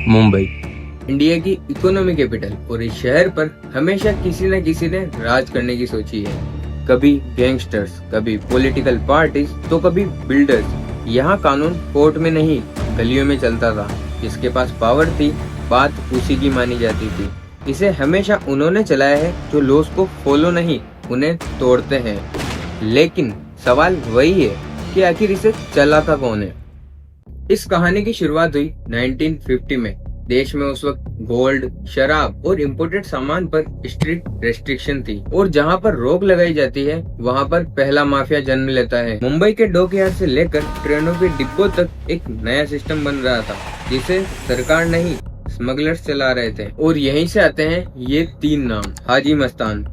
Mumbai. India की economy capital और इस शहर पर हमेशा किसी न किसी ने राज करने की सोची है। कभी गैंगस्टर्स, कभी पॉलिटिकल पार्टीज, तो कभी बिल्डर्स। यहाँ कानून कोर्ट में नहीं, गलियों में चलता था। जिसके पास पावर थी, बात उसी की मानी जाती थी। इसे हमेशा उन्होंने चलाया है जो लॉस को फॉलो नहीं, उन्हें तोड़ते हैं। लेकिन सवाल वही है कि आखिर इसे चलाता कौन है। इस कहानी की शुरुआत हुई 1950 में। देश में उस वक्त गोल्ड, शराब और इम्पोर्टेड सामान पर स्ट्रिक्ट रेस्ट्रिक्शन थी और जहां पर रोक लगाई जाती है वहां पर पहला माफिया जन्म लेता है। मुंबई के डॉकयार्ड से लेकर ट्रेनों के डिब्बों तक एक नया सिस्टम बन रहा था जिसे सरकार नहीं, स्मगलर्स चला रहे थे। और यहीं से आते हैं ये तीन नाम, हाजी मस्तान,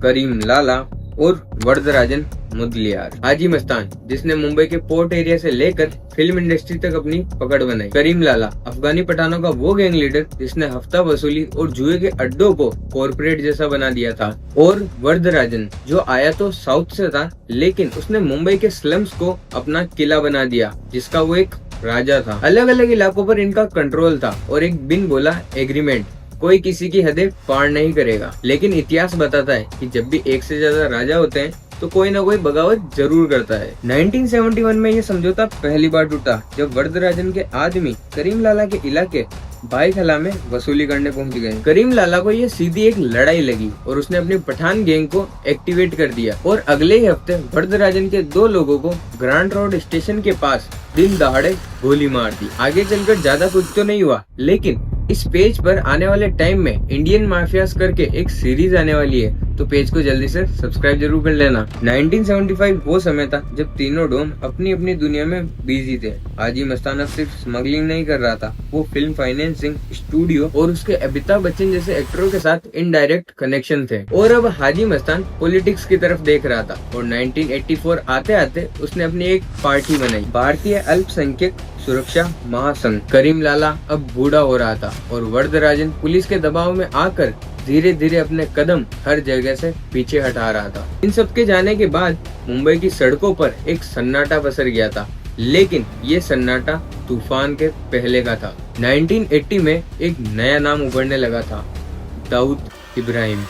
करीम लाला और वरदराजन मुदलियार। हाजी मस्तान, जिसने मुंबई के पोर्ट एरिया से लेकर फिल्म इंडस्ट्री तक अपनी पकड़ बनाई। करीम लाला, अफगानी पठानों का वो गैंग लीडर जिसने हफ्ता वसूली और जुए के अड्डों को कॉर्पोरेट जैसा बना दिया था। और वरदराजन, जो आया तो साउथ से था लेकिन उसने मुंबई के स्लम्स को अपना किला बना दिया, जिसका वो एक राजा था। अलग अलग इलाकों पर इनका कंट्रोल था और एक बिन बोला एग्रीमेंट, कोई किसी की हदें पार नहीं करेगा। लेकिन इतिहास बताता है कि जब भी एक से ज्यादा राजा होते हैं तो कोई ना कोई बगावत जरूर करता है। 1971 में ये समझौता पहली बार टूटा जब वरदराजन के आदमी करीम लाला के इलाके भाईखला में वसूली करने पहुंच गए। करीम लाला को ये सीधी एक लड़ाई लगी और उसने अपनी पठान गैंग को एक्टिवेट कर दिया और अगले ही हफ्ते वरदराजन के 2 लोगों को ग्रांड रोड स्टेशन के पास दिन दहाड़े गोली मार दी। आगे चलकर ज्यादा कुछ तो नहीं हुआ, लेकिन इस पेज पर आने वाले टाइम में इंडियन माफियाज करके एक सीरीज आने वाली है, तो पेज को जल्दी से सब्सक्राइब जरूर कर लेना। 1975 वो समय था जब तीनों डॉन अपनी अपनी दुनिया में बिजी थे। हाजी मस्तान अब सिर्फ स्मगलिंग नहीं कर रहा था, वो फिल्म फाइनेंसिंग, स्टूडियो और उसके अमिताभ बच्चन जैसे एक्टरों के साथ इनडायरेक्ट कनेक्शन थे। और अब हाजी मस्तान पॉलिटिक्स की तरफ देख रहा था और 1984 आते आते उसने अपनी एक पार्टी बनाई, भारतीय अल्पसंख्यक सुरक्षा महासंघ। करीम लाला अब बूढ़ा हो रहा था और वरदराजन पुलिस के दबाव में आकर धीरे धीरे अपने कदम हर जगह से पीछे हटा रहा था। इन सब के जाने के बाद मुंबई की सड़कों पर एक सन्नाटा पसर गया था, लेकिन ये सन्नाटा तूफान के पहले का था। 1980 में एक नया नाम उभरने लगा था, दाऊद इब्राहिम।